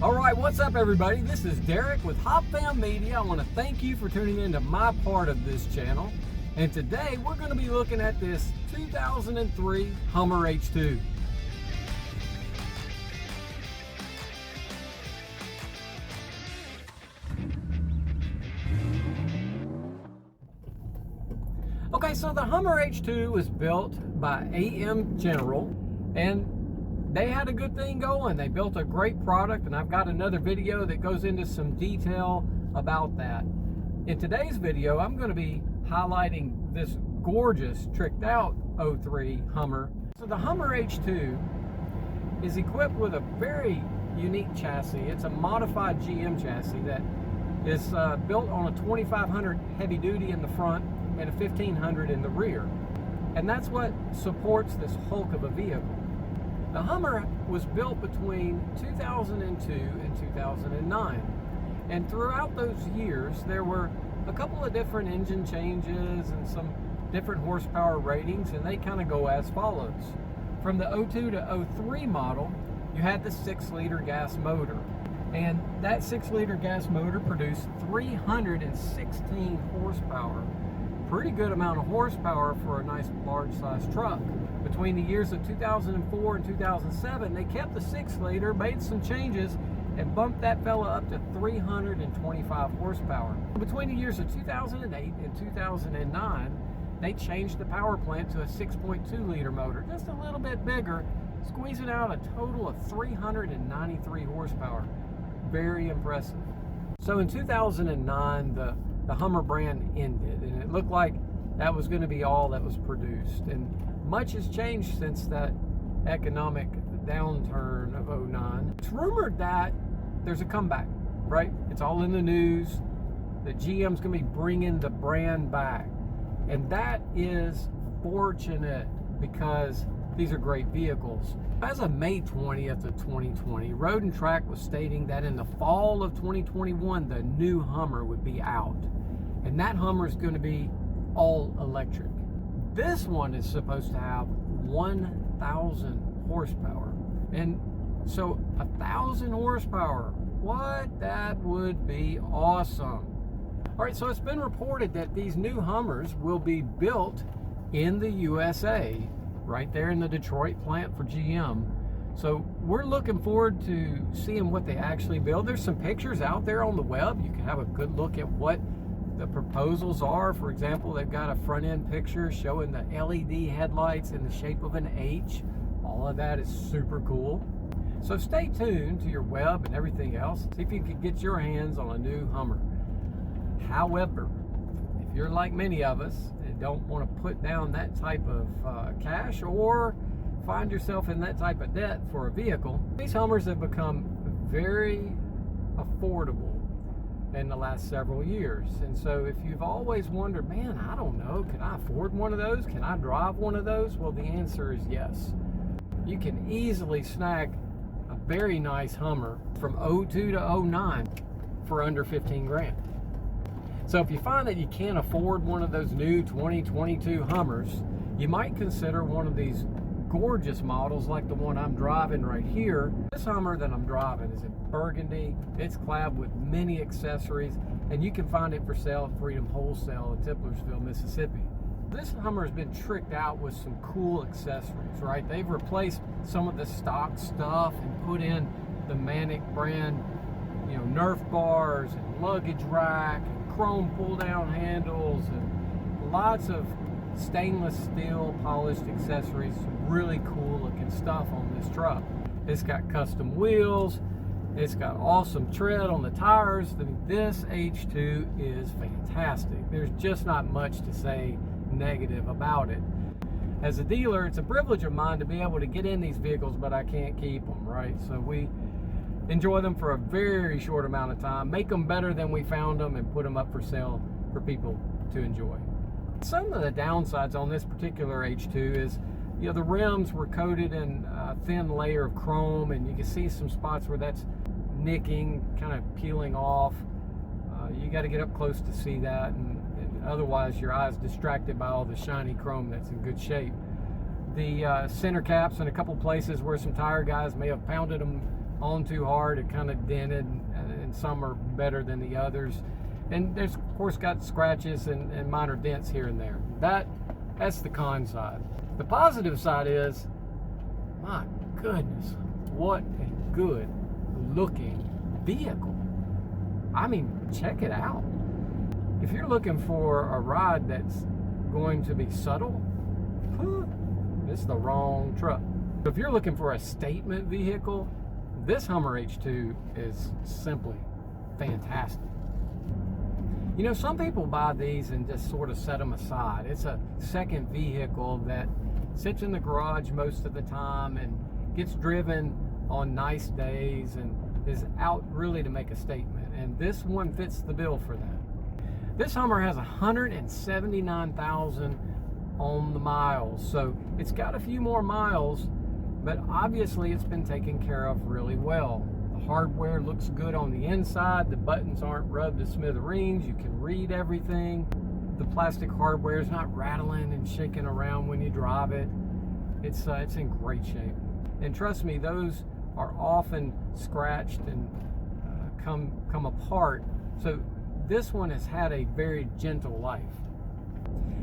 All right, what's up everybody? This is Derek with HopFam Media. I want to thank you for tuning into my part of this channel. And today we're going to be looking at this 2003 Hummer H2. Okay, so the Hummer H2 was built by AM General, and they had a good thing going. They built a great product, and I've got another video that goes into some detail about that. In today's video, I'm going to be highlighting this gorgeous tricked out 03 Hummer. So the Hummer H2 is equipped with a very unique chassis. It's a modified GM chassis that is built on a 2500 heavy duty in the front and a 1500 in the rear. And that's what supports this hulk of a vehicle. The Hummer was built between 2002 and 2009. And throughout those years, there were a couple of different engine changes and some different horsepower ratings, and they kind of go as follows. From the 02 to 03 model, you had the 6-liter gas motor. And that 6-liter gas motor produced 316 horsepower. Pretty good amount of horsepower for a nice large size truck. Between the years of 2004 and 2007, they kept the 6-liter, made some changes, and bumped that fella up to 325 horsepower. Between the years of 2008 and 2009, they changed the power plant to a 6.2-liter motor, just a little bit bigger, squeezing out a total of 393 horsepower. Very impressive. So in 2009, the Hummer brand ended, and it looked like that was going to be all that was produced. And much has changed since that economic downturn of 09. It's rumored that there's a comeback, right? It's all in the news that GM's going to be bringing the brand back. And that is fortunate because these are great vehicles. As of May 20th of 2020, Road and Track was stating that in the fall of 2021, the new Hummer would be out. And that Hummer is going to be all electric. This one is supposed to have 1,000 horsepower. And so 1,000 horsepower, what? That would be awesome. All right, so it's been reported that these new Hummers will be built in the USA, right there in the Detroit plant for GM. So we're looking forward to seeing what they actually build. There's some pictures out there on the web. You can have a good look at what the proposals are. For example, they've got a front end picture showing the LED headlights in the shape of an H. All of that is super cool. So stay tuned to your web and everything else. See if you can get your hands on a new Hummer. However, if you're like many of us and don't want to put down that type of cash or find yourself in that type of debt for a vehicle, these Hummers have become very affordable in the last several years. And so if you've always wondered, man, I don't know, can I afford one of those? Can I drive one of those? Well, the answer is yes. You can easily snag a very nice Hummer from 02 to 09 for under 15 grand. So if you find that you can't afford one of those new 2022 Hummers, you might consider one of these gorgeous models like the one I'm driving right here. This Hummer that I'm driving is in burgundy. It's clad with many accessories, and you can find it for sale at Freedom Wholesale in Tiplersville, Mississippi. This Hummer has been tricked out with some cool accessories, right? They've replaced some of the stock stuff and put in the Manic brand, Nerf bars and luggage rack and chrome pull-down handles and lots of stainless steel polished accessories. Really cool looking stuff on this truck. It's got custom wheels. It's got awesome tread on the tires. I mean, this H2 is fantastic. There's just not much to say negative about it. As a dealer, it's a privilege of mine to be able to get in these vehicles, but I can't keep them, right? So we enjoy them for a very short amount of time, make them better than we found them, and put them up for sale for people to enjoy. Some of the downsides on this particular H2 is, the rims were coated in a thin layer of chrome, and you can see some spots where that's nicking, kind of peeling off. You got to get up close to see that, and otherwise your eye's distracted by all the shiny chrome that's in good shape. The center caps in a couple places where some tire guys may have pounded them on too hard, it kind of dented, and some are better than the others. And there's, of course, got scratches and minor dents here and there. That's the con side. The positive side is, my goodness, what a good looking vehicle. I mean, check it out. If you're looking for a ride that's going to be subtle, this is the wrong truck. If you're looking for a statement vehicle, this Hummer H2 is simply fantastic. You know, some people buy these and just sort of set them aside. It's a second vehicle that sits in the garage most of the time and gets driven on nice days and is out really to make a statement. And this one fits the bill for that. This Hummer has 179,000 on the miles, so it's got a few more miles, but obviously it's been taken care of really well. The hardware looks good on the inside. The buttons aren't rubbed to smithereens. You can read everything. The plastic hardware is not rattling and shaking around when you drive it. It's in great shape. And trust me, those are often scratched and come apart. So this one has had a very gentle life.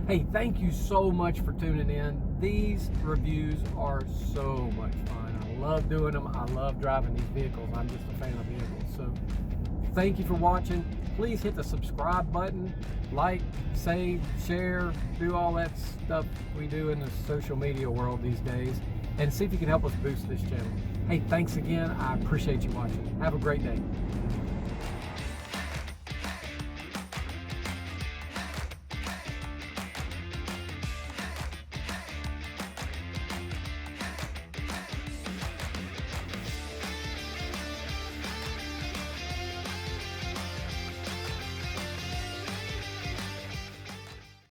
Hey, thank you so much for tuning in. These reviews are so much fun. I love doing them. I love driving these vehicles. I'm just a fan of vehicles. So thank you for watching. Please hit the subscribe button, like, save, share, do all that stuff we do in the social media world these days, and see if you can help us boost this channel. Hey, thanks again. I appreciate you watching. Have a great day.